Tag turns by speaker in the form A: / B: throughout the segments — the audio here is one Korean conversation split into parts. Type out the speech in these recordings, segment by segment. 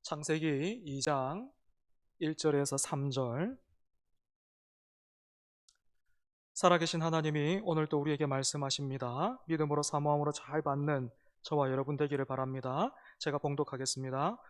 A: 창세기 2장 1절에서 3절. 살아계신 하나님이 오늘 또 우리에게 말씀하십니다. 믿음으로 사모함으로 잘 받는 저와 여러분 되기를 바랍니다. 제가 봉독하겠습니다.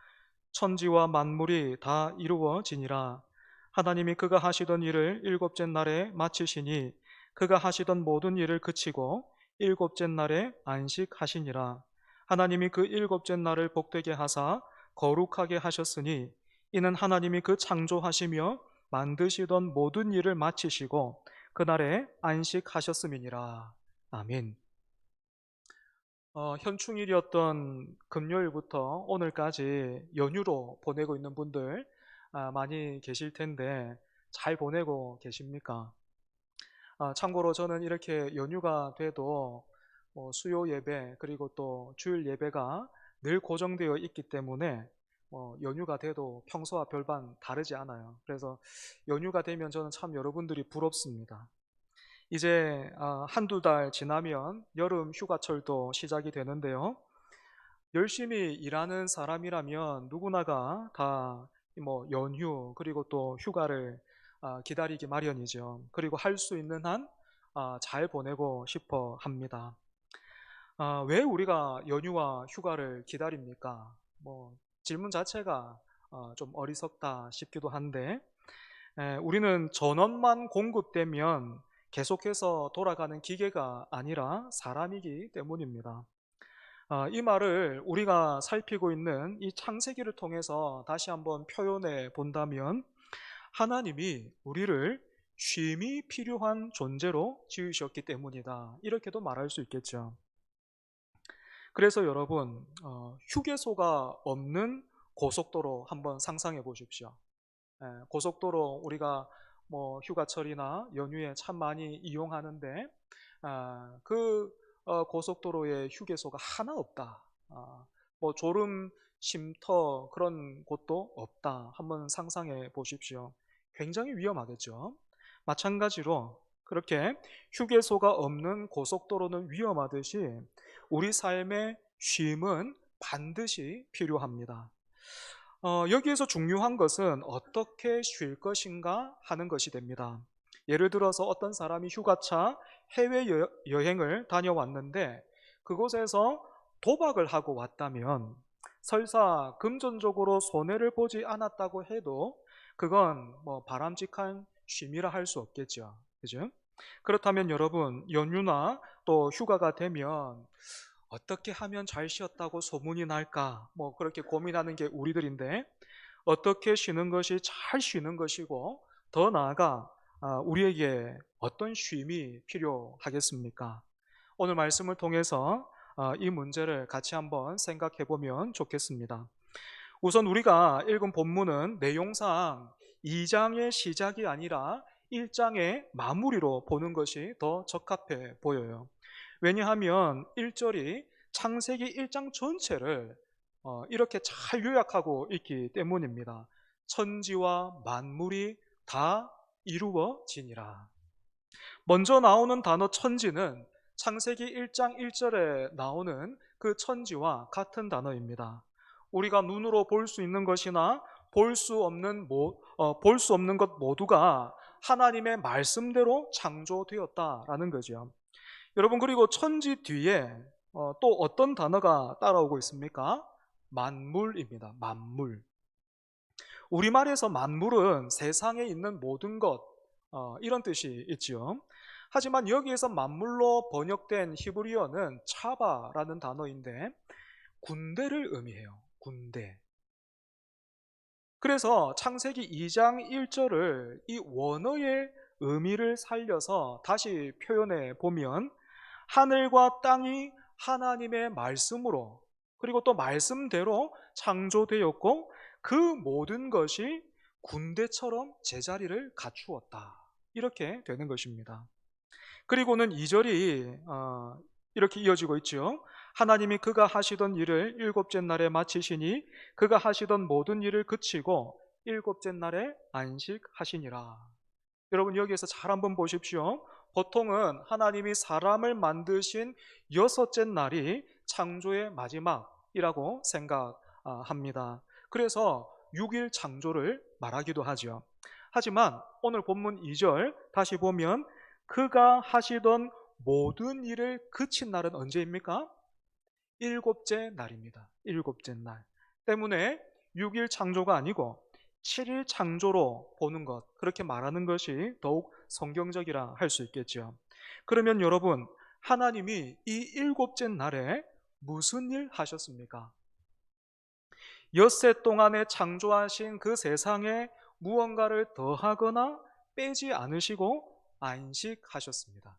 A: 천지와 만물이 다 이루어지니라. 하나님이 그가 하시던 일을 일곱째 날에 마치시니 그가 하시던 모든 일을 그치고 일곱째 날에 안식하시니라. 하나님이 그 일곱째 날을 복되게 하사 거룩하게 하셨으니 이는 하나님이 그 창조하시며 만드시던 모든 일을 마치시고 그날에 안식하셨음이니라. 아멘. 현충일이었던 금요일부터 오늘까지 연휴로 보내고 있는 분들 많이 계실 텐데 잘 보내고 계십니까? 참고로 저는 이렇게 연휴가 돼도 수요 예배 그리고 또 주일 예배가 늘 고정되어 있기 때문에 연휴가 돼도 평소와 별반 다르지 않아요. 그래서 연휴가 되면 저는 참 여러분들이 부럽습니다. 이제 한두 달 지나면 여름 휴가철도 시작이 되는데요. 열심히 일하는 사람이라면 누구나가 다 연휴 그리고 또 휴가를 기다리기 마련이죠. 그리고 할 수 있는 한 잘 보내고 싶어 합니다. 왜 우리가 연휴와 휴가를 기다립니까? 질문 자체가 좀 어리석다 싶기도 한데, 우리는 전원만 공급되면 계속해서 돌아가는 기계가 아니라 사람이기 때문입니다. 이 말을 우리가 살피고 있는 이 창세기를 통해서 다시 한번 표현해 본다면, 하나님이 우리를 쉼이 필요한 존재로 지으셨기 때문이다, 이렇게도 말할 수 있겠죠. 그래서 여러분, 휴게소가 없는 고속도로 한번 상상해 보십시오. 고속도로 우리가 휴가철이나 연휴에 참 많이 이용하는데 그 고속도로에 휴게소가 하나 없다. 졸음 쉼터 그런 곳도 없다. 한번 상상해 보십시오. 굉장히 위험하겠죠. 마찬가지로 그렇게 휴게소가 없는 고속도로는 위험하듯이 우리 삶의 쉼은 반드시 필요합니다. 여기에서 중요한 것은 어떻게 쉴 것인가 하는 것이 됩니다. 예를 들어서 어떤 사람이 휴가차 해외여행을 다녀왔는데 그곳에서 도박을 하고 왔다면 설사 금전적으로 손해를 보지 않았다고 해도 그건 바람직한 쉼이라 할 수 없겠죠. 그죠? 그렇다면 여러분, 연휴나 또 휴가가 되면 어떻게 하면 잘 쉬었다고 소문이 날까? 그렇게 고민하는 게 우리들인데, 어떻게 쉬는 것이 잘 쉬는 것이고, 더 나아가 우리에게 어떤 쉼이 필요하겠습니까? 오늘 말씀을 통해서 이 문제를 같이 한번 생각해 보면 좋겠습니다. 우선 우리가 읽은 본문은 내용상 2장의 시작이 아니라 1장의 마무리로 보는 것이 더 적합해 보여요. 왜냐하면 1절이 창세기 1장 전체를 이렇게 잘 요약하고 있기 때문입니다. 천지와 만물이 다 이루어지니라. 먼저 나오는 단어 천지는 창세기 1장 1절에 나오는 그 천지와 같은 단어입니다. 우리가 눈으로 볼 수 있는 것이나 볼 수 없는 것 모두가 하나님의 말씀대로 창조되었다라는 거죠. 여러분, 그리고 천지 뒤에 또 어떤 단어가 따라오고 있습니까? 만물입니다. 만물. 우리말에서 만물은 세상에 있는 모든 것, 이런 뜻이 있죠. 하지만 여기에서 만물로 번역된 히브리어는 차바라는 단어인데 군대를 의미해요. 군대. 그래서 창세기 2장 1절을 이 원어의 의미를 살려서 다시 표현해 보면 하늘과 땅이 하나님의 말씀으로 그리고 또 말씀대로 창조되었고 그 모든 것이 군대처럼 제자리를 갖추었다, 이렇게 되는 것입니다. 그리고는 2절이 이렇게 이어지고 있죠. 하나님이 그가 하시던 일을 일곱째 날에 마치시니 그가 하시던 모든 일을 그치고 일곱째 날에 안식하시니라. 여러분, 여기에서 잘 한번 보십시오. 보통은 하나님이 사람을 만드신 여섯째 날이 창조의 마지막이라고 합니다. 그래서 6일 창조를 말하기도 하죠. 하지만 오늘 본문 2절 다시 보면 그가 하시던 모든 일을 그친 날은 언제입니까? 일곱째 날입니다. 일곱째 날. 때문에 6일 창조가 아니고 7일 창조로 보는 것, 그렇게 말하는 것이 더욱 성경적이라 할 수 있겠죠. 그러면 여러분, 하나님이 이 일곱째 날에 무슨 일 하셨습니까? 엿새 동안에 창조하신 그 세상에 무언가를 더하거나 빼지 않으시고 안식하셨습니다.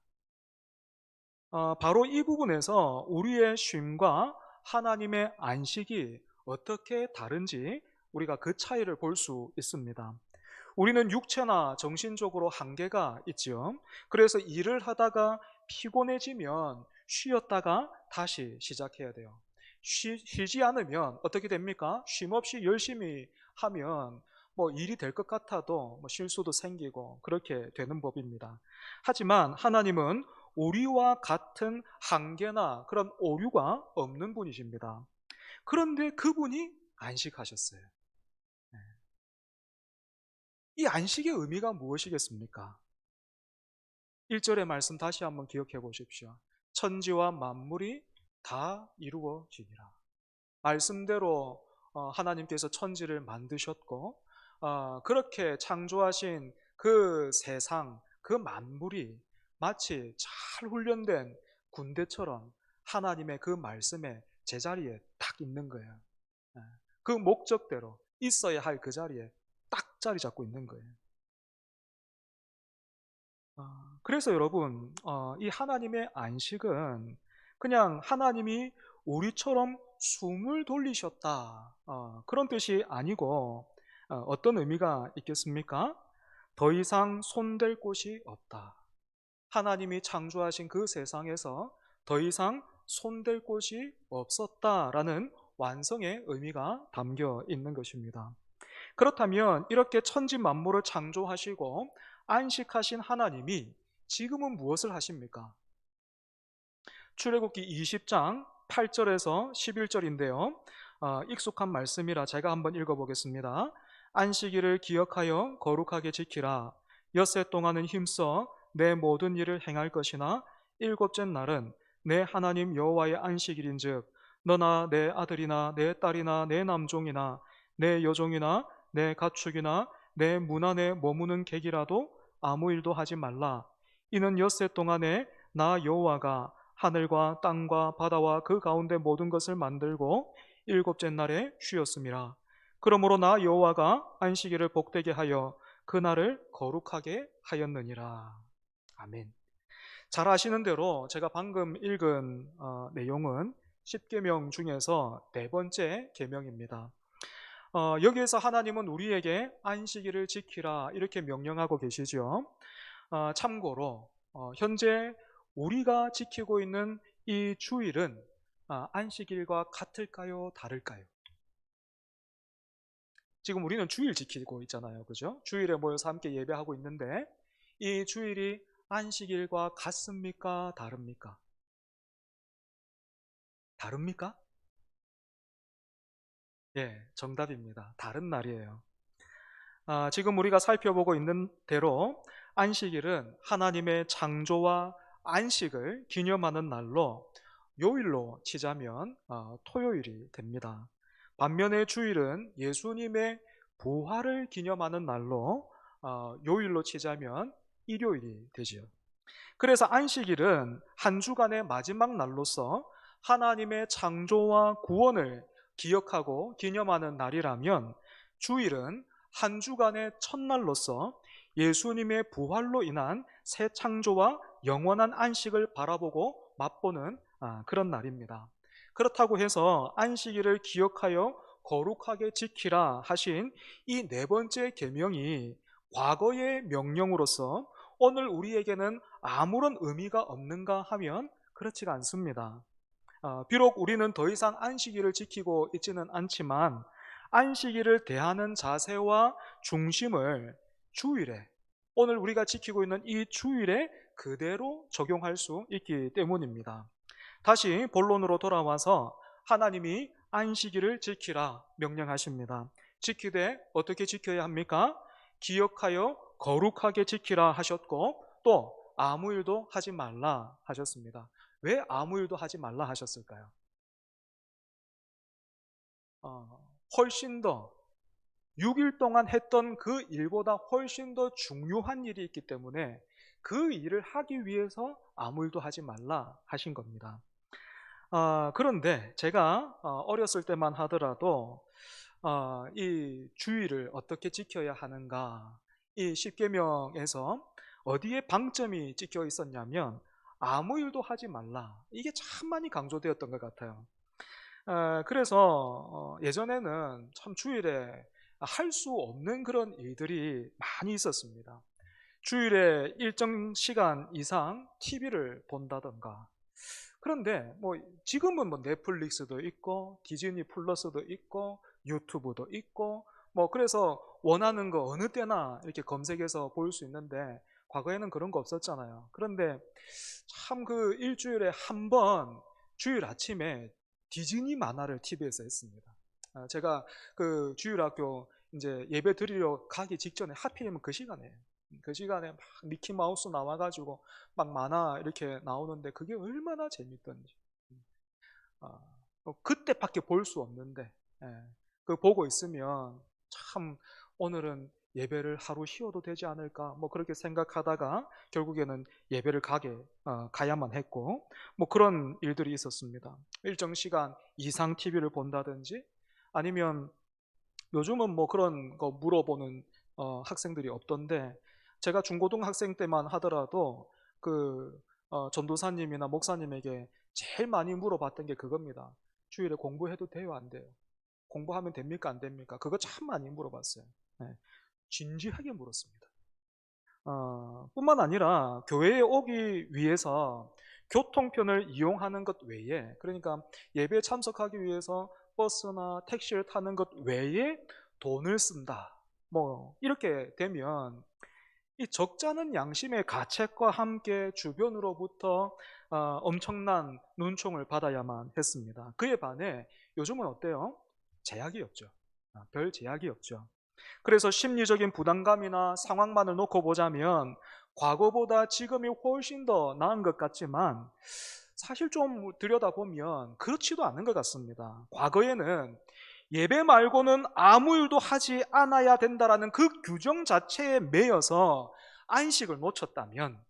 A: 바로 이 부분에서 우리의 쉼과 하나님의 안식이 어떻게 다른지 우리가 그 차이를 볼 수 있습니다. 우리는 육체나 정신적으로 한계가 있지요. 그래서 일을 하다가 피곤해지면 쉬었다가 다시 시작해야 돼요. 쉬지 않으면 어떻게 됩니까? 쉼 없이 열심히 하면 뭐 일이 될 것 같아도 뭐 실수도 생기고 그렇게 되는 법입니다. 하지만 하나님은 우리와 같은 한계나 그런 오류가 없는 분이십니다. 그런데 그분이 안식하셨어요. 이 안식의 의미가 무엇이겠습니까? 1절의 말씀 다시 한번 기억해 보십시오. 천지와 만물이 다 이루어지니라. 말씀대로 하나님께서 천지를 만드셨고 그렇게 창조하신 그 세상, 그 만물이 마치 잘 훈련된 군대처럼 하나님의 그 말씀에 제자리에 딱 있는 거예요. 그 목적대로 있어야 할 그 자리에 딱 자리 잡고 있는 거예요. 그래서 여러분, 이 하나님의 안식은 그냥 하나님이 우리처럼 숨을 돌리셨다, 그런 뜻이 아니고 어떤 의미가 있겠습니까? 더 이상 손댈 곳이 없다. 하나님이 창조하신 그 세상에서 더 이상 손댈 곳이 없었다라는 완성의 의미가 담겨 있는 것입니다. 그렇다면 이렇게 천지 만물을 창조하시고 안식하신 하나님이 지금은 무엇을 하십니까? 출애굽기 20장 8절에서 11절인데요. 익숙한 말씀이라 제가 한번 읽어보겠습니다. 안식일을 기억하여 거룩하게 지키라. 엿새 동안은 힘써 내 모든 일을 행할 것이나 일곱째 날은 내 하나님 여호와의 안식일인즉 너나 내 아들이나 내 딸이나 내 남종이나 내 여종이나 내 가축이나 내 문 안에 머무는 객이라도 아무 일도 하지 말라. 이는 엿새 동안에 나 여호와가 하늘과 땅과 바다와 그 가운데 모든 것을 만들고 일곱째 날에 쉬었음이라. 그러므로 나 여호와가 안식일을 복되게 하여 그날을 거룩하게 하였느니라. 아멘. 잘 아시는 대로 제가 방금 읽은 내용은 10계명 중에서 네 번째 계명입니다. 여기에서 하나님은 우리에게 안식일을 지키라 이렇게 명령하고 계시죠. 참고로 현재 우리가 지키고 있는 이 주일은 안식일과 같을까요? 다를까요? 지금 우리는 주일 지키고 있잖아요. 그죠? 주일에 모여서 함께 예배하고 있는데 이 주일이 안식일과 같습니까? 다릅니까? 다릅니까? 예, 정답입니다. 다른 날이에요. 지금 우리가 살펴보고 있는 대로 안식일은 하나님의 창조와 안식을 기념하는 날로 요일로 치자면 토요일이 됩니다. 반면에 주일은 예수님의 부활을 기념하는 날로 요일로 치자면 일요일이 되지요. 그래서 안식일은 한 주간의 마지막 날로서 하나님의 창조와 구원을 기억하고 기념하는 날이라면 주일은 한 주간의 첫날로서 예수님의 부활로 인한 새 창조와 영원한 안식을 바라보고 맛보는 그런 날입니다. 그렇다고 해서 안식일을 기억하여 거룩하게 지키라 하신 이 네 번째 계명이 과거의 명령으로서 오늘 우리에게는 아무런 의미가 없는가 하면 그렇지가 않습니다. 비록 우리는 더 이상 안식일을 지키고 있지는 않지만 안식일을 대하는 자세와 중심을 주일에, 오늘 우리가 지키고 있는 이 주일에 그대로 적용할 수 있기 때문입니다. 다시 본론으로 돌아와서 하나님이 안식일을 지키라 명령하십니다. 지키되 어떻게 지켜야 합니까? 기억하여 거룩하게 지키라 하셨고 또 아무 일도 하지 말라 하셨습니다. 왜 아무 일도 하지 말라 하셨을까요? 훨씬 더 6일 동안 했던 그 일보다 훨씬 더 중요한 일이 있기 때문에 그 일을 하기 위해서 아무 일도 하지 말라 하신 겁니다. 그런데 제가 어렸을 때만 하더라도 이 주의를 어떻게 지켜야 하는가, 이 십계명에서 어디에 방점이 찍혀 있었냐면 아무 일도 하지 말라, 이게 참 많이 강조되었던 것 같아요. 그래서 예전에는 참 주일에 할 수 없는 그런 일들이 많이 있었습니다. 주일에 일정 시간 이상 TV를 본다던가. 그런데 뭐 지금은 뭐 넷플릭스도 있고 디즈니 플러스도 있고 유튜브도 있고 뭐 그래서 원하는 거 어느 때나 이렇게 검색해서 볼 수 있는데 과거에는 그런 거 없었잖아요. 그런데 참 그 일주일에 한 번 주일 아침에 디즈니 만화를 TV에서 했습니다. 제가 그 주일학교 이제 예배 드리러 가기 직전에 하필이면 그 시간에 막 미키 마우스 나와가지고 막 만화 이렇게 나오는데 그게 얼마나 재밌던지. 아, 그때밖에 볼 수 없는데 그 보고 있으면 참 오늘은 예배를 하루 쉬어도 되지 않을까 뭐 그렇게 생각하다가 결국에는 예배를 가야만 했고 뭐 그런 일들이 있었습니다. 일정 시간 이상 TV를 본다든지 아니면 요즘은 뭐 그런 거 물어보는 학생들이 없던데 제가 중고등학생 때만 하더라도 그 전도사님이나 목사님에게 제일 많이 물어봤던 게 그겁니다. 주일에 공부해도 돼요, 안 돼요? 공부하면 됩니까, 안 됩니까? 그거 참 많이 물어봤어요. 네, 진지하게 물었습니다. 뿐만 아니라 교회에 오기 위해서 교통편을 이용하는 것 외에, 그러니까 예배에 참석하기 위해서 버스나 택시를 타는 것 외에 돈을 쓴다. 뭐 이렇게 되면 이 적잖은 양심의 가책과 함께 주변으로부터 엄청난 눈총을 받아야만 했습니다. 그에 반해 요즘은 어때요? 제약이 없죠. 별 제약이 없죠. 그래서 심리적인 부담감이나 상황만을 놓고 보자면 과거보다 지금이 훨씬 더 나은 것 같지만 사실 좀 들여다보면 그렇지도 않은 것 같습니다. 과거에는 예배 말고는 아무 일도 하지 않아야 된다라는 그 규정 자체에 매여서 안식을 놓쳤다면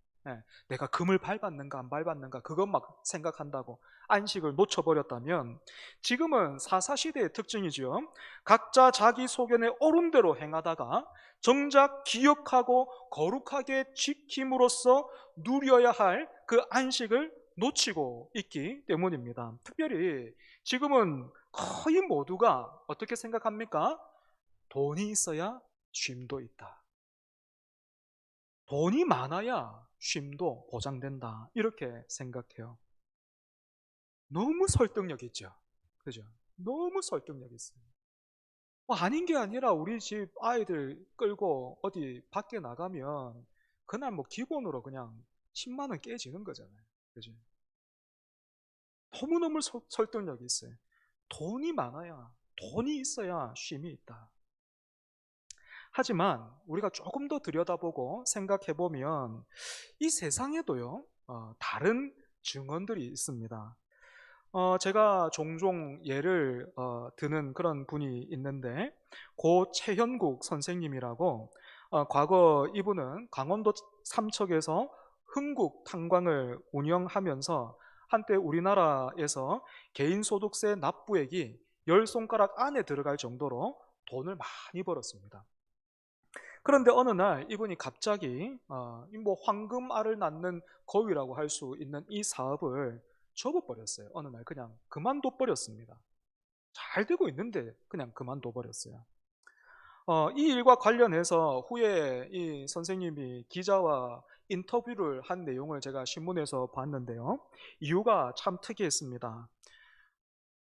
A: 내가 금을 밟았는가 안 밟았는가 그것만 생각한다고 안식을 놓쳐버렸다면 지금은 사사시대의 특징이죠. 각자 자기 소견에 옳은 대로 행하다가 정작 기억하고 거룩하게 지킴으로써 누려야 할 그 안식을 놓치고 있기 때문입니다. 특별히 지금은 거의 모두가 어떻게 생각합니까? 돈이 있어야 쉼도 있다. 돈이 많아야 쉼도 보장된다. 이렇게 생각해요. 너무 설득력 있죠. 그죠? 너무 설득력 있어요. 아닌 게 아니라 우리 집 아이들 끌고 어디 밖에 나가면 그날 뭐 기본으로 그냥 10만 원 깨지는 거잖아요. 그죠? 너무너무 설득력이 있어요. 돈이 많아야, 돈이 있어야 쉼이 있다. 하지만 우리가 조금 더 들여다보고 생각해보면 이 세상에도요, 다른 증언들이 있습니다. 제가 종종 예를 드는 그런 분이 있는데 고 최현국 선생님이라고 과거 이분은 강원도 삼척에서 흥국 탄광을 운영하면서 한때 우리나라에서 개인소득세 납부액이 10손가락 안에 들어갈 정도로 돈을 많이 벌었습니다. 그런데 어느 날 이분이 갑자기 뭐 황금알을 낳는 거위라고 할 수 있는 이 사업을 접어버렸어요. 어느 날 그냥 그만둬 버렸습니다. 잘 되고 있는데 그냥 그만둬 버렸어요. 이 일과 관련해서 후에 이 선생님이 기자와 인터뷰를 한 내용을 제가 신문에서 봤는데요. 이유가 참 특이했습니다.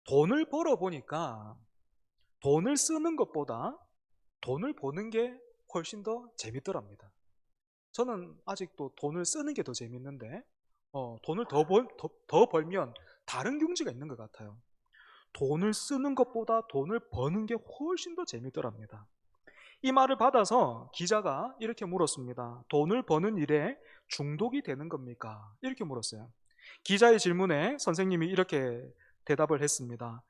A: 돈을 벌어 보니까 돈을 쓰는 것보다 돈을 버는 게 훨씬 더 재밌더랍니다. 저는 아직도 돈을 쓰는 게 더 재밌는데 돈을 더 벌면 다른 경지가 있는 것 같아요. 돈을 쓰는 것보다 돈을 버는 게 훨씬 더 재밌더랍니다. 이 말을 받아서 기자가 이렇게 물었습니다. 돈을 버는 일에 중독이 되는 겁니까? 이렇게 물었어요. 기자의 질문에 선생님이 이렇게 대답을 했습니다.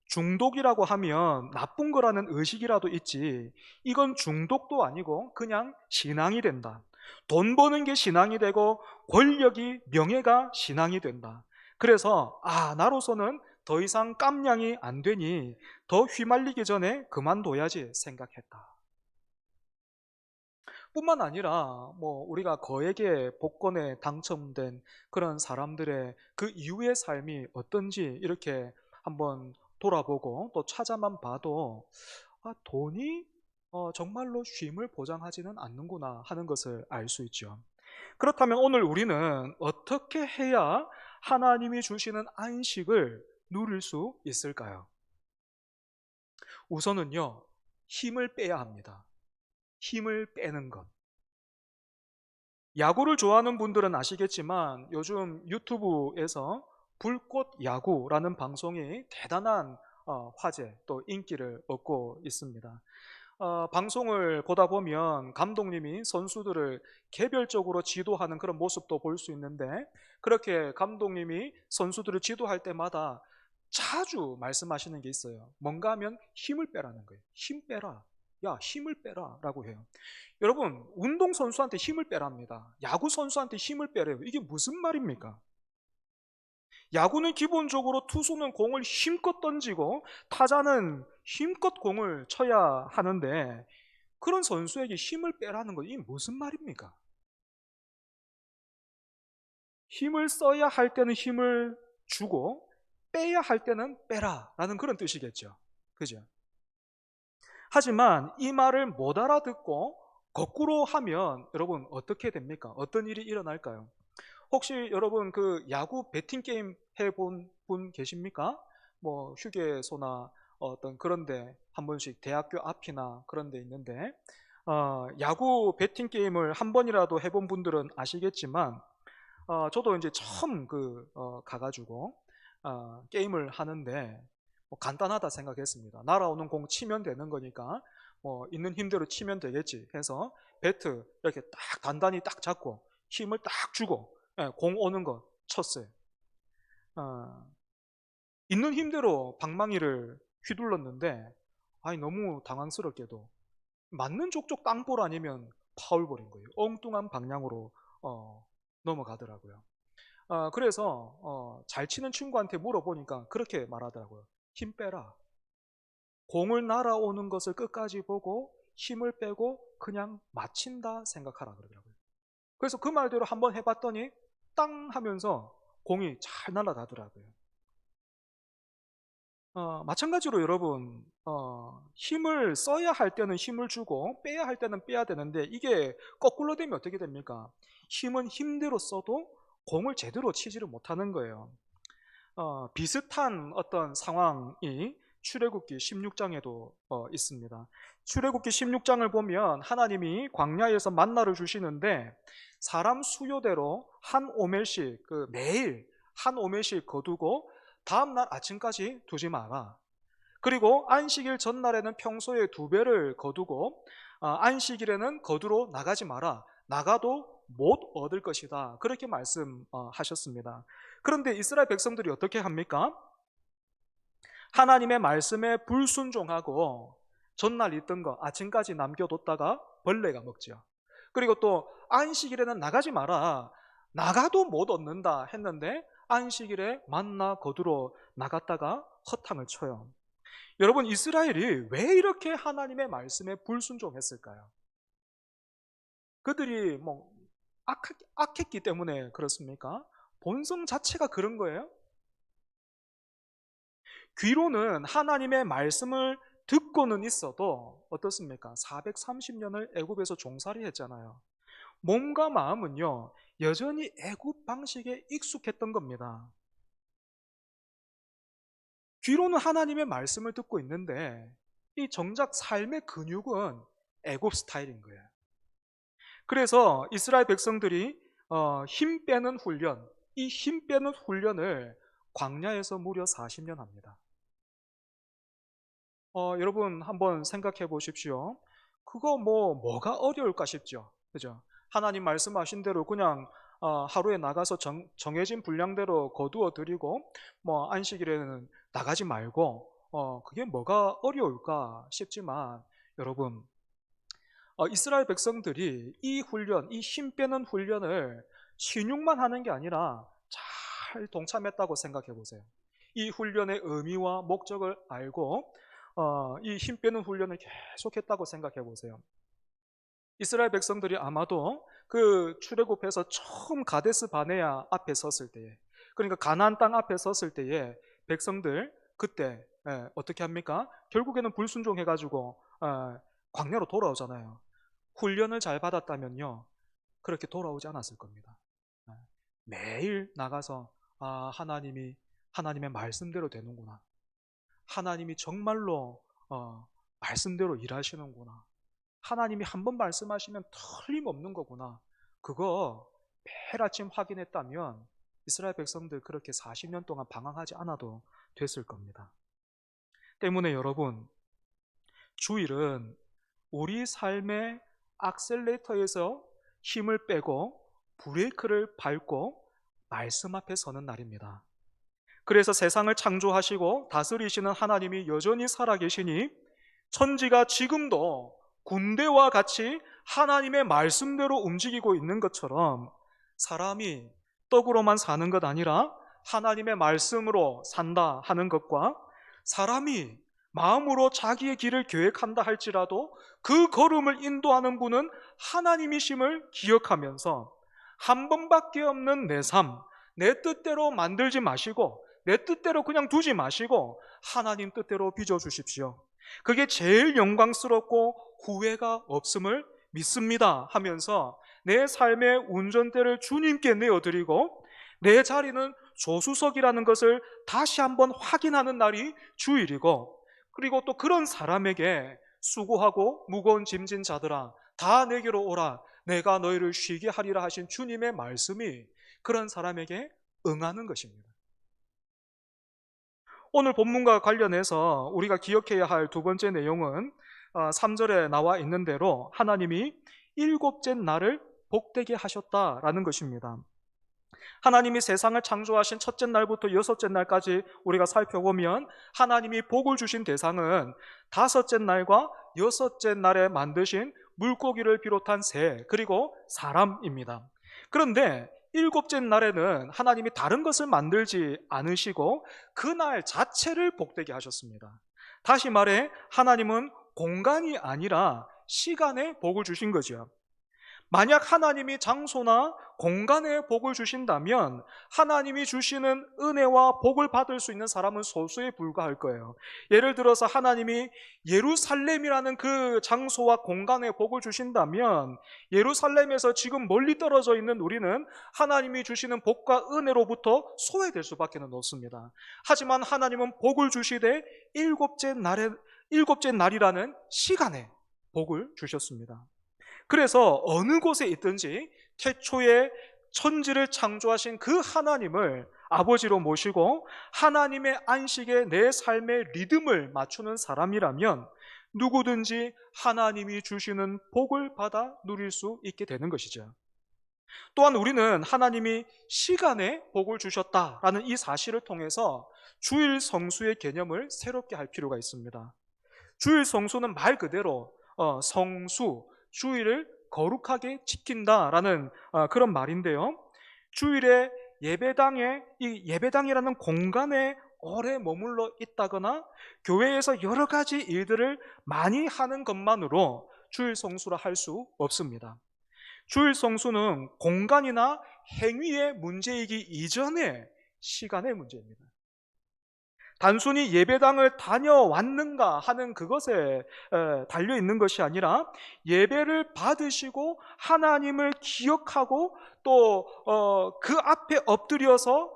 A: 중독이라고 하면 나쁜 거라는 의식이라도 있지, 이건 중독도 아니고 그냥 신앙이 된다. 돈 버는 게 신앙이 되고 권력이, 명예가 신앙이 된다. 그래서 나로서는 더 이상 깜냥이 안 되니 더 휘말리기 전에 그만둬야지 생각했다. 뿐만 아니라 우리가 거액의 복권에 당첨된 그런 사람들의 그 이후의 삶이 어떤지 이렇게 한번 돌아보고 또 찾아만 봐도 돈이 정말로 쉼을 보장하지는 않는구나 하는 것을 알 수 있죠. 그렇다면 오늘 우리는 어떻게 해야 하나님이 주시는 안식을 누릴 수 있을까요? 우선은요, 힘을 빼야 합니다. 힘을 빼는 것. 야구를 좋아하는 분들은 아시겠지만 요즘 유튜브에서 불꽃 야구라는 방송이 대단한 화제 또 인기를 얻고 있습니다. 방송을 보다 보면 감독님이 선수들을 개별적으로 지도하는 그런 모습도 볼 수 있는데, 그렇게 감독님이 선수들을 지도할 때마다 자주 말씀하시는 게 있어요. 뭔가 하면 힘을 빼라는 거예요. 힘 빼라. 야, 힘을 빼라 라고 해요. 여러분, 운동선수한테 힘을 빼랍니다. 야구선수한테 힘을 빼래요. 이게 무슨 말입니까? 야구는 기본적으로 투수는 공을 힘껏 던지고 타자는 힘껏 공을 쳐야 하는데, 그런 선수에게 힘을 빼라는 건 이게 무슨 말입니까? 힘을 써야 할 때는 힘을 주고 빼야 할 때는 빼라 라는 그런 뜻이겠죠. 그죠? 하지만 이 말을 못 알아듣고 거꾸로 하면 여러분 어떻게 됩니까? 어떤 일이 일어날까요? 혹시 여러분 그 야구 배팅 게임 해본 분 계십니까? 휴게소나 어떤 그런데 한 번씩 대학교 앞이나 그런 데 있는데, 야구 배팅 게임을 한 번이라도 해본 분들은 아시겠지만, 저도 이제 처음 가가지고 게임을 하는데 간단하다 생각했습니다. 날아오는 공 치면 되는 거니까 있는 힘대로 치면 되겠지 해서 배트 이렇게 딱 단단히 딱 잡고 힘을 딱 주고 공 오는 거 쳤어요. 있는 힘대로 방망이를 휘둘렀는데 너무 당황스럽게도 맞는 족족 땅볼 아니면 파울볼인 거예요. 엉뚱한 방향으로 넘어가더라고요. 그래서 잘 치는 친구한테 물어보니까 그렇게 말하더라고요. 힘 빼라. 공을 날아오는 것을 끝까지 보고 힘을 빼고 그냥 맞힌다 생각하라 그러더라고요. 그래서 그 말대로 한번 해봤더니 땅 하면서 공이 잘 날아가더라고요. 마찬가지로 여러분, 힘을 써야 할 때는 힘을 주고 빼야 할 때는 빼야 되는데, 이게 거꾸로 되면 어떻게 됩니까? 힘은 힘대로 써도 공을 제대로 치지를 못하는 거예요. 비슷한 어떤 상황이 출애굽기 16장에도 있습니다. 출애굽기 16장을 보면 하나님이 광야에서 만나를 주시는데 사람 수요대로 한 오멜씩 매일 한 오멜씩 거두고 다음날 아침까지 두지 마라. 그리고 안식일 전날에는 평소에 2배를 거두고 안식일에는 거두러 나가지 마라. 나가도 못 얻을 것이다. 그렇게 말씀하셨습니다. 그런데 이스라엘 백성들이 어떻게 합니까? 하나님의 말씀에 불순종하고 전날 있던 거 아침까지 남겨뒀다가 벌레가 먹죠. 그리고 또 안식일에는 나가지 마라. 나가도 못 얻는다 했는데 안식일에 만나 거두러 나갔다가 허탕을 쳐요. 여러분, 이스라엘이 왜 이렇게 하나님의 말씀에 불순종했을까요? 그들이 악했기 때문에 그렇습니까? 본성 자체가 그런 거예요? 귀로는 하나님의 말씀을 듣고는 있어도 어떻습니까? 430년을 애굽에서 종살이 했잖아요. 몸과 마음은요, 여전히 애굽 방식에 익숙했던 겁니다. 귀로는 하나님의 말씀을 듣고 있는데 이 정작 삶의 근육은 애굽 스타일인 거예요. 그래서 이스라엘 백성들이 힘 빼는 훈련, 이 힘 빼는 훈련을 광야에서 무려 40년 합니다. 여러분 한번 생각해 보십시오. 그거 뭐가 어려울까 싶죠. 그죠? 하나님 말씀하신 대로 그냥 하루에 나가서 정해진 분량대로 거두어 드리고 안식일에는 나가지 말고 그게 뭐가 어려울까 싶지만 여러분 이스라엘 백성들이 이 훈련, 이 힘 빼는 훈련을 신용만 하는 게 아니라 잘 동참했다고 생각해 보세요. 이 훈련의 의미와 목적을 알고 이 힘 빼는 훈련을 계속했다고 생각해 보세요. 이스라엘 백성들이 아마도 그 출애굽해서 처음 가데스 바네아 앞에 섰을 때에, 그러니까 가나안 땅 앞에 섰을 때에 백성들 그때 어떻게 합니까? 결국에는 불순종해 가지고 광야로 돌아오잖아요. 훈련을 잘 받았다면요 그렇게 돌아오지 않았을 겁니다. 매일 나가서 하나님의 말씀대로 되는구나, 하나님이 정말로 말씀대로 일하시는구나, 하나님이 한번 말씀하시면 틀림없는 거구나, 그거 매일 아침 확인했다면 이스라엘 백성들 그렇게 40년 동안 방황하지 않아도 됐을 겁니다. 때문에 여러분, 주일은 우리 삶의 악셀레이터에서 힘을 빼고 브레이크를 밟고 말씀 앞에 서는 날입니다. 그래서 세상을 창조하시고 다스리시는 하나님이 여전히 살아계시니 천지가 지금도 군대와 같이 하나님의 말씀대로 움직이고 있는 것처럼 사람이 떡으로만 사는 것 아니라 하나님의 말씀으로 산다 하는 것과 사람이 마음으로 자기의 길을 계획한다 할지라도 그 걸음을 인도하는 분은 하나님이심을 기억하면서 한 번밖에 없는 내 삶, 내 뜻대로 만들지 마시고 내 뜻대로 그냥 두지 마시고 하나님 뜻대로 빚어주십시오. 그게 제일 영광스럽고 후회가 없음을 믿습니다 하면서 내 삶의 운전대를 주님께 내어드리고 내 자리는 조수석이라는 것을 다시 한번 확인하는 날이 주일이고, 그리고 또 그런 사람에게 수고하고 무거운 짐진 자들아 다 내게로 오라 내가 너희를 쉬게 하리라 하신 주님의 말씀이 그런 사람에게 응하는 것입니다. 오늘 본문과 관련해서 우리가 기억해야 할 두 번째 내용은 3절에 나와 있는 대로 하나님이 일곱째 날을 복되게 하셨다라는 것입니다. 하나님이 세상을 창조하신 첫째 날부터 여섯째 날까지 우리가 살펴보면 하나님이 복을 주신 대상은 다섯째 날과 여섯째 날에 만드신 물고기를 비롯한 새 그리고 사람입니다. 그런데 일곱째 날에는 하나님이 다른 것을 만들지 않으시고 그날 자체를 복되게 하셨습니다. 다시 말해 하나님은 공간이 아니라 시간에 복을 주신 거죠. 만약 하나님이 장소나 공간에 복을 주신다면 하나님이 주시는 은혜와 복을 받을 수 있는 사람은 소수에 불과할 거예요. 예를 들어서 하나님이 예루살렘이라는 그 장소와 공간에 복을 주신다면 예루살렘에서 지금 멀리 떨어져 있는 우리는 하나님이 주시는 복과 은혜로부터 소외될 수밖에 없습니다. 하지만 하나님은 복을 주시되 일곱째 날이라는 시간에 복을 주셨습니다. 그래서 어느 곳에 있든지 태초에 천지를 창조하신 그 하나님을 아버지로 모시고 하나님의 안식에 내 삶의 리듬을 맞추는 사람이라면 누구든지 하나님이 주시는 복을 받아 누릴 수 있게 되는 것이죠. 또한 우리는 하나님이 시간에 복을 주셨다라는 이 사실을 통해서 주일 성수의 개념을 새롭게 할 필요가 있습니다. 주일 성수는 말 그대로 성수, 주일을 거룩하게 지킨다라는 그런 말인데요. 주일에 이 예배당이라는 공간에 오래 머물러 있다거나 교회에서 여러 가지 일들을 많이 하는 것만으로 주일 성수라 할 수 없습니다. 주일 성수는 공간이나 행위의 문제이기 이전에 시간의 문제입니다. 단순히 예배당을 다녀왔는가 하는 그것에 달려있는 것이 아니라 예배를 받으시고 하나님을 기억하고 또 그 앞에 엎드려서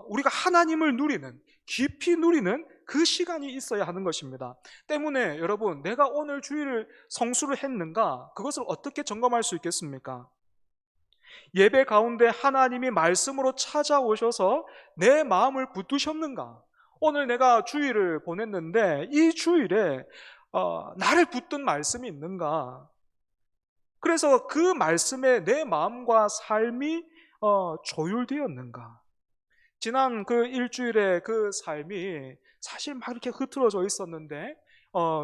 A: 우리가 하나님을 누리는, 깊이 누리는 그 시간이 있어야 하는 것입니다. 때문에 여러분, 내가 오늘 주일을 성수를 했는가? 그것을 어떻게 점검할 수 있겠습니까? 예배 가운데 하나님이 말씀으로 찾아오셔서 내 마음을 붙드셨는가? 오늘 내가 주일을 보냈는데 이 주일에 나를 붙든 말씀이 있는가? 그래서 그 말씀에 내 마음과 삶이 조율되었는가? 지난 그 일주일의 그 삶이 사실 막 이렇게 흐트러져 있었는데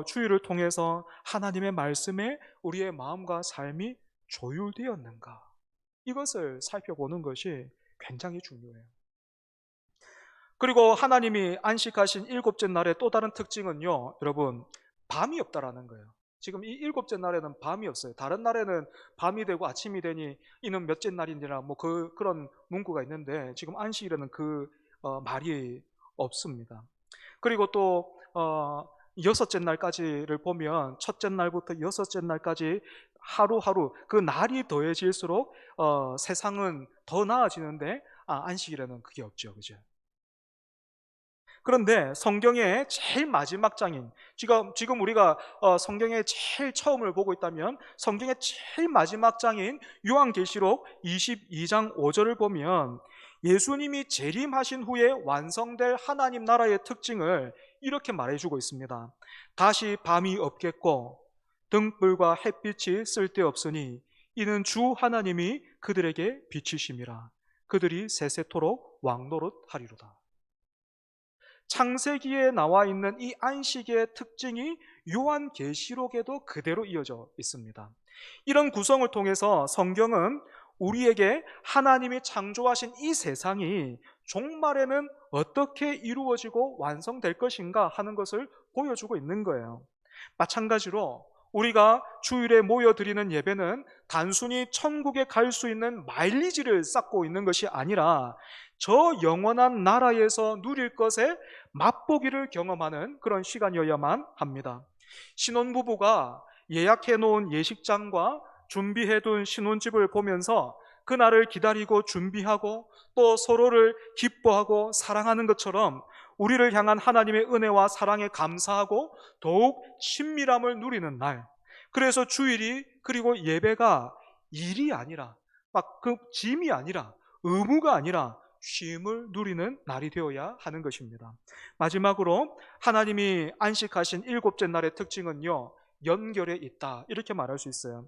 A: 주일을 통해서 하나님의 말씀에 우리의 마음과 삶이 조율되었는가? 이것을 살펴보는 것이 굉장히 중요해요. 그리고 하나님이 안식하신 일곱째 날의 또 다른 특징은요, 여러분, 밤이 없다라는 거예요. 지금 이 일곱째 날에는 밤이 없어요. 다른 날에는 밤이 되고 아침이 되니 이는 몇째 날이니라 뭐 그런 문구가 있는데 지금 안식일에는 그 말이 없습니다. 그리고 또 여섯째 날까지를 보면 첫째 날부터 여섯째 날까지 하루하루 그 날이 더해질수록 세상은 더 나아지는데 안식일에는 그게 없죠, 그죠? 그런데 성경의 제일 마지막 장인, 지금 우리가 성경의 제일 처음을 보고 있다면 성경의 제일 마지막 장인 요한계시록 22장 5절을 보면 예수님이 재림하신 후에 완성될 하나님 나라의 특징을 이렇게 말해주고 있습니다. 다시 밤이 없겠고 등불과 햇빛이 쓸데없으니 이는 주 하나님이 그들에게 비치심이라. 그들이 세세토록 왕노릇하리로다. 창세기에 나와 있는 이 안식의 특징이 요한계시록에도 그대로 이어져 있습니다. 이런 구성을 통해서 성경은 우리에게 하나님이 창조하신 이 세상이 종말에는 어떻게 이루어지고 완성될 것인가 하는 것을 보여주고 있는 거예요. 마찬가지로 우리가 주일에 모여드리는 예배는 단순히 천국에 갈 수 있는 마일리지를 쌓고 있는 것이 아니라 저 영원한 나라에서 누릴 것에 맛보기를 경험하는 그런 시간이어야만 합니다. 신혼부부가 예약해 놓은 예식장과 준비해 둔 신혼집을 보면서 그날을 기다리고 준비하고 또 서로를 기뻐하고 사랑하는 것처럼 우리를 향한 하나님의 은혜와 사랑에 감사하고 더욱 친밀함을 누리는 날. 그래서 주일이 그리고 예배가 일이 아니라 막 그 짐이 아니라 의무가 아니라 쉼을 누리는 날이 되어야 하는 것입니다. 마지막으로 하나님이 안식하신 일곱째 날의 특징은요, 연결에 있다 이렇게 말할 수 있어요.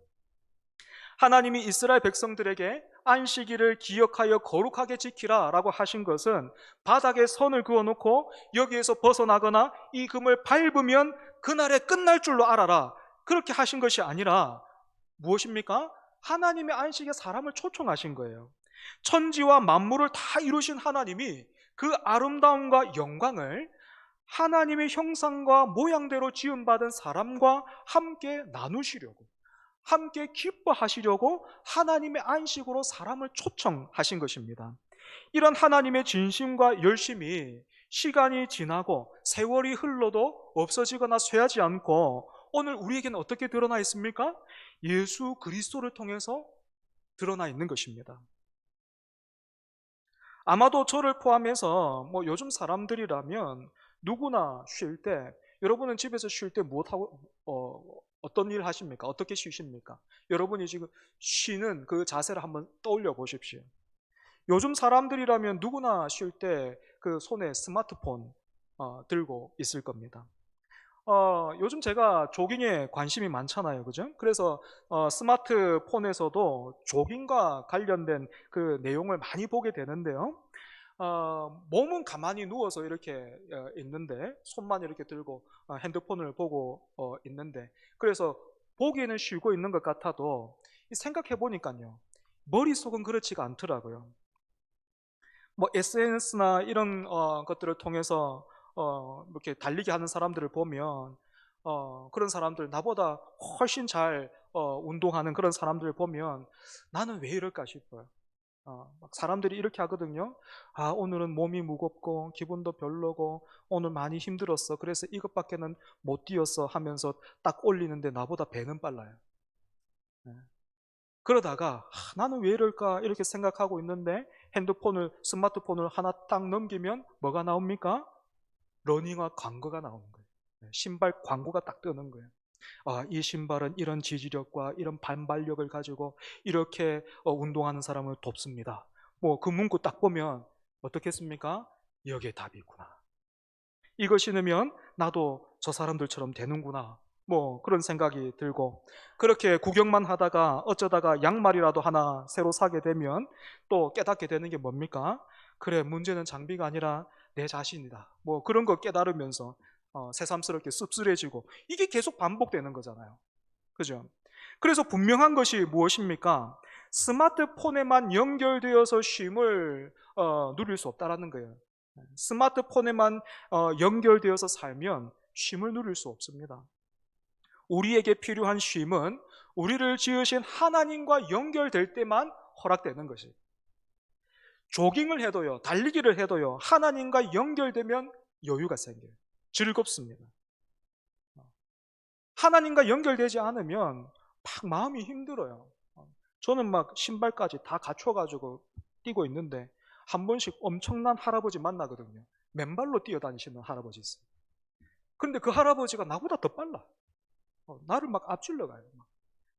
A: 하나님이 이스라엘 백성들에게 안식일을 기억하여 거룩하게 지키라 라고 하신 것은 바닥에 선을 그어놓고 여기에서 벗어나거나 이 금을 밟으면 그날에 끝날 줄로 알아라 그렇게 하신 것이 아니라 무엇입니까? 하나님의 안식에 사람을 초청하신 거예요. 천지와 만물을 다 이루신 하나님이 그 아름다움과 영광을 하나님의 형상과 모양대로 지음받은 사람과 함께 나누시려고, 함께 기뻐하시려고 하나님의 안식으로 사람을 초청하신 것입니다. 이런 하나님의 진심과 열심이 시간이 지나고 세월이 흘러도 없어지거나 쇠하지 않고 오늘 우리에게는 어떻게 드러나 있습니까? 예수 그리스도를 통해서 드러나 있는 것입니다. 아마도 저를 포함해서 뭐 요즘 사람들이라면 누구나 쉴 때, 여러분은 집에서 쉴 때 무엇하고 어떤 일 하십니까? 어떻게 쉬십니까? 여러분이 지금 쉬는 그 자세를 한번 떠올려 보십시오. 요즘 사람들이라면 누구나 쉴 때 그 손에 스마트폰 들고 있을 겁니다. 요즘 제가 조깅에 관심이 많잖아요. 그죠? 그래서 스마트폰에서도 조깅과 관련된 그 내용을 많이 보게 되는데요. 몸은 가만히 누워서 이렇게 있는데 손만 이렇게 들고 핸드폰을 보고 있는데 그래서 보기에는 쉬고 있는 것 같아도 생각해 보니까요. 머릿속은 그렇지가 않더라고요. 뭐 SNS나 이런 것들을 통해서 이렇게 달리기 하는 사람들을 보면 그런 사람들 나보다 훨씬 잘 운동하는 그런 사람들을 보면 나는 왜 이럴까 싶어요. 막 사람들이 이렇게 하거든요. 오늘은 몸이 무겁고 기분도 별로고 오늘 많이 힘들었어. 그래서 이것밖에는 못 뛰었어 하면서 딱 올리는데 나보다 배는 빨라요. 네. 그러다가 나는 왜 이럴까 이렇게 생각하고 있는데 스마트폰을 하나 딱 넘기면 뭐가 나옵니까? 러닝화 광고가 나오는 거예요. 네, 신발 광고가 딱 뜨는 거예요. 이 신발은 이런 지지력과 이런 반발력을 가지고 이렇게 운동하는 사람을 돕습니다. 뭐 그 문구 딱 보면 어떻겠습니까? 여기에 답이 있구나. 이거 신으면 나도 저 사람들처럼 되는구나, 뭐 그런 생각이 들고, 그렇게 구경만 하다가 어쩌다가 양말이라도 하나 새로 사게 되면 또 깨닫게 되는 게 뭡니까? 그래, 문제는 장비가 아니라 내 자신이다, 뭐 그런 거 깨달으면서 새삼스럽게 씁쓸해지고, 이게 계속 반복되는 거잖아요. 그죠? 그래서 분명한 것이 무엇입니까? 스마트폰에만 연결되어서 쉼을 누릴 수 없다라는 거예요. 스마트폰에만 연결되어서 살면 쉼을 누릴 수 없습니다. 우리에게 필요한 쉼은 우리를 지으신 하나님과 연결될 때만 허락되는 것이. 조깅을 해도요, 달리기를 해도요, 하나님과 연결되면 여유가 생겨요. 즐겁습니다. 하나님과 연결되지 않으면 막 마음이 힘들어요. 저는 막 신발까지 다 갖춰가지고 뛰고 있는데 한 번씩 엄청난 할아버지 만나거든요. 맨발로 뛰어다니시는 할아버지 있어요. 그런데 그 할아버지가 나보다 더 빨라. 나를 막 앞질러 가요.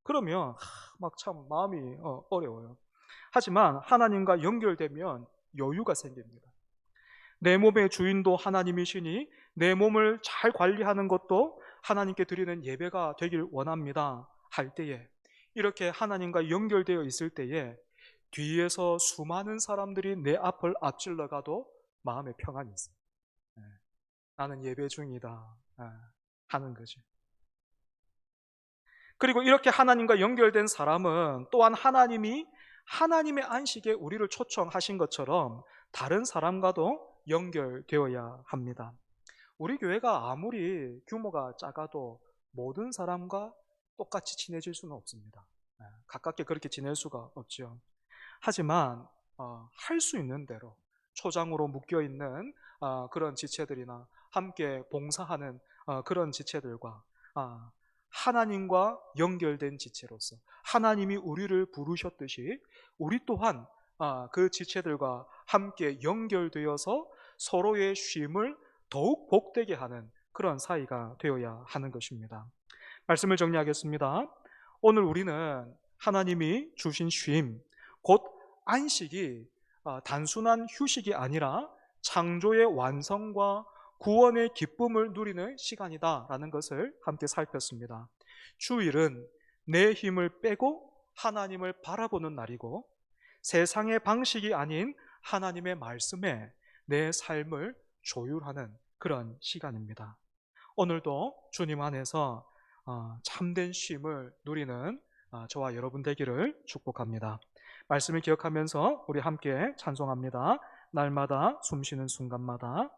A: 그러면 막 참 마음이 어려워요. 하지만 하나님과 연결되면 여유가 생깁니다. 내 몸의 주인도 하나님이시니 내 몸을 잘 관리하는 것도 하나님께 드리는 예배가 되길 원합니다 할 때에, 이렇게 하나님과 연결되어 있을 때에 뒤에서 수많은 사람들이 내 앞을 앞질러 가도 마음의 평안이 있어요. 나는 예배 중이다 하는 거죠. 그리고 이렇게 하나님과 연결된 사람은 또한 하나님이 하나님의 안식에 우리를 초청하신 것처럼 다른 사람과도 연결되어야 합니다. 우리 교회가 아무리 규모가 작아도 모든 사람과 똑같이 친해질 수는 없습니다. 가깝게 그렇게 지낼 수가 없죠. 하지만 할 수 있는 대로 초장으로 묶여있는 그런 지체들이나 함께 봉사하는 그런 지체들과 하나님과 연결된 지체로서 하나님이 우리를 부르셨듯이 우리 또한 그 지체들과 함께 연결되어서 서로의 쉼을 더욱 복되게 하는 그런 사이가 되어야 하는 것입니다. 말씀을 정리하겠습니다. 오늘 우리는 하나님이 주신 쉼, 곧 안식이 단순한 휴식이 아니라 창조의 완성과 구원의 기쁨을 누리는 시간이다라는 것을 함께 살폈습니다. 주일은 내 힘을 빼고 하나님을 바라보는 날이고, 세상의 방식이 아닌 하나님의 말씀에 내 삶을 조율하는 그런 시간입니다. 오늘도 주님 안에서 참된 쉼을 누리는 저와 여러분 되기를 축복합니다. 말씀을 기억하면서 우리 함께 찬송합니다. 날마다 숨쉬는 순간마다.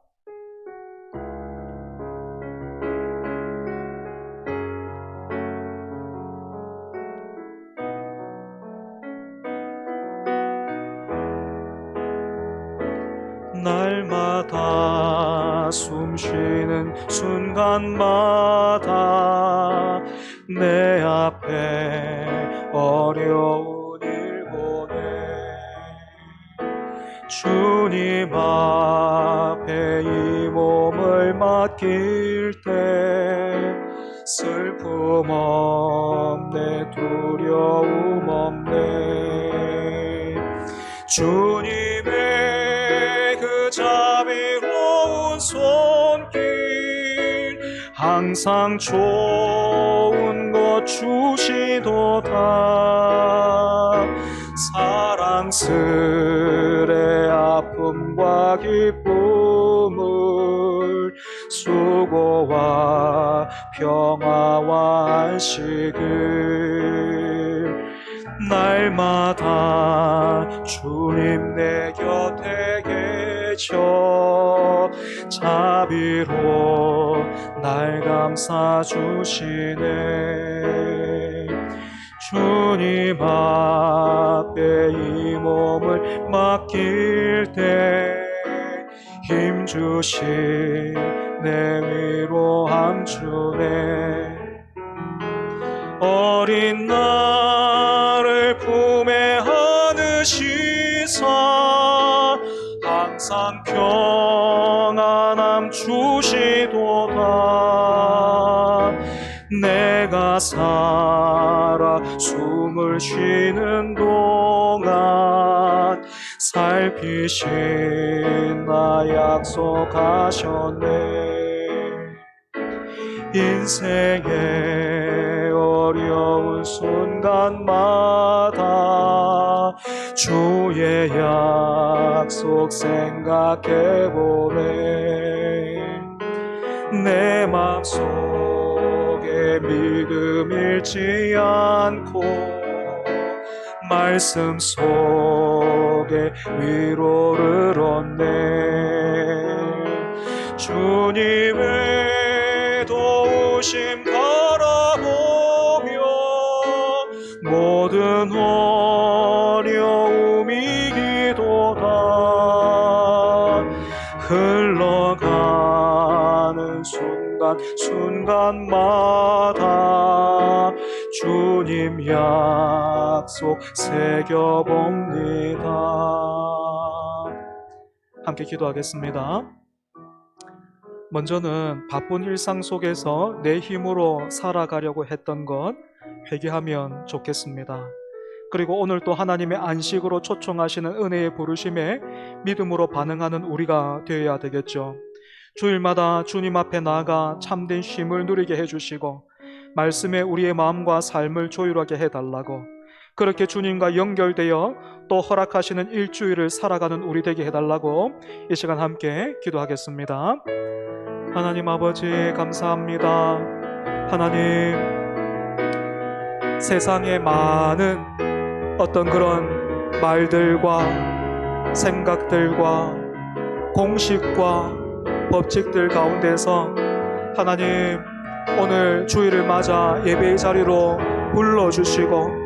A: 날마다 숨쉬는 순간마다 내 앞에 어려운 일 보내 주님 앞에 이 몸을 맡길 때 슬픔 없네, 두려움 없네. 주님의 자비로운 손길 항상 좋은 것 주시도다. 사랑스레 아픔과 기쁨을, 수고와 평화와 안식을 날마다 주님 내 곁에 계셔 자비로 날 감싸주시네. 주님 앞에 이 몸을 맡길 때 힘주시 내 위로함 주네. 어린 나를 품에 안으시사 항상 평안함 주시도다. 내가 살아 숨을 쉬는 동안 살피신다 약속하셨네. 인생의 어려운 순간마다 주의 약속 생각해보네. 내 맘속에 믿음 잃지 않고 말씀 속에 위로를 얻네. 주님의 도우심 바라보며 모든 어려움이 기도다. 흘러가는 순간마다 주님 약속 새겨봅니다. 함께 기도하겠습니다. 먼저는 바쁜 일상 속에서 내 힘으로 살아가려고 했던 것 회개하면 좋겠습니다. 그리고 오늘 또 하나님의 안식으로 초청하시는 은혜의 부르심에 믿음으로 반응하는 우리가 되어야 되겠죠. 주일마다 주님 앞에 나아가 참된 쉼을 누리게 해주시고 말씀에 우리의 마음과 삶을 조율하게 해달라고, 그렇게 주님과 연결되어 또 허락하시는 일주일을 살아가는 우리 되게 해달라고 이 시간 함께 기도하겠습니다. 하나님 아버지 감사합니다. 하나님, 세상에 많은 어떤 그런 말들과 생각들과 공식과 법칙들 가운데서 하나님, 오늘 주일을 맞아 예배의 자리로 불러주시고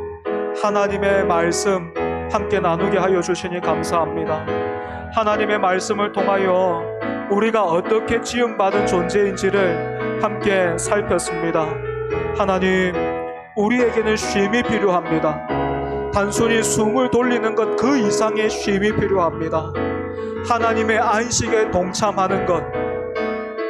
A: 하나님의 말씀 함께 나누게 하여 주시니 감사합니다. 하나님의 말씀을 통하여 우리가 어떻게 지음받은 존재인지를 함께 살폈습니다. 하나님, 우리에게는 쉼이 필요합니다. 단순히 숨을 돌리는 것 그 이상의 쉼이 필요합니다. 하나님의 안식에 동참하는 것,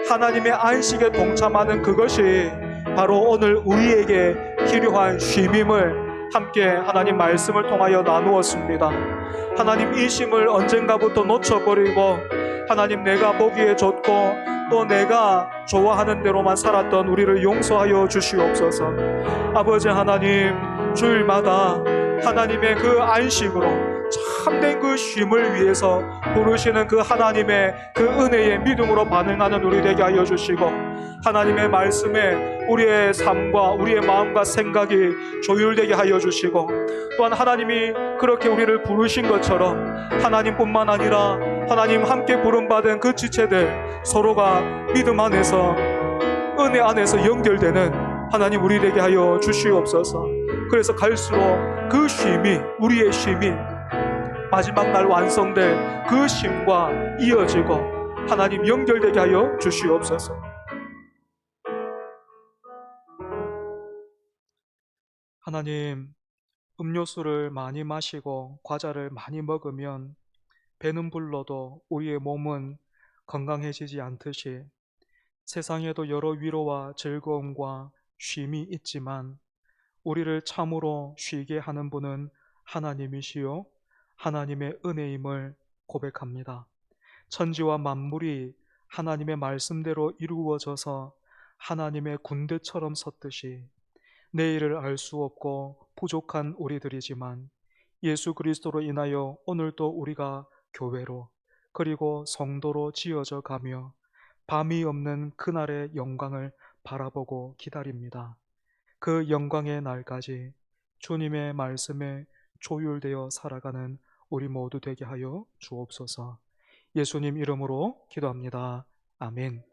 A: 하나님의 안식에 동참하는 그것이 바로 오늘 우리에게 필요한 쉼임을 함께 하나님 말씀을 통하여 나누었습니다. 하나님, 이 쉼을 언젠가부터 놓쳐버리고 하나님, 내가 보기에 좋고 또 내가 좋아하는 대로만 살았던 우리를 용서하여 주시옵소서. 아버지 하나님, 주일마다 하나님의 그 안식으로 참된 그 쉼을 위해서 부르시는 그 하나님의 그 은혜에 믿음으로 반응하는 우리 되게 하여 주시고, 하나님의 말씀에 우리의 삶과 우리의 마음과 생각이 조율되게 하여 주시고, 또한 하나님이 그렇게 우리를 부르신 것처럼 하나님뿐만 아니라 하나님 함께 부름받은 그 지체들 서로가 믿음 안에서 은혜 안에서 연결되는 하나님 우리 되게 하여 주시옵소서. 그래서 갈수록 그 쉼이, 우리의 쉼이 마지막 날 완성될 그 쉼과 이어지고 하나님 연결되게 하여 주시옵소서. 하나님, 음료수를 많이 마시고 과자를 많이 먹으면 배는 불러도 우리의 몸은 건강해지지 않듯이 세상에도 여러 위로와 즐거움과 쉼이 있지만 우리를 참으로 쉬게 하는 분은 하나님이시요 하나님의 은혜임을 고백합니다. 천지와 만물이 하나님의 말씀대로 이루어져서 하나님의 군대처럼 섰듯이 내일을 알 수 없고 부족한 우리들이지만 예수 그리스도로 인하여 오늘도 우리가 교회로 그리고 성도로 지어져 가며 밤이 없는 그날의 영광을 바라보고 기다립니다. 그 영광의 날까지 주님의 말씀에 조율되어 살아가는 우리 모두 되게 하여 주옵소서. 예수님 이름으로 기도합니다. 아멘.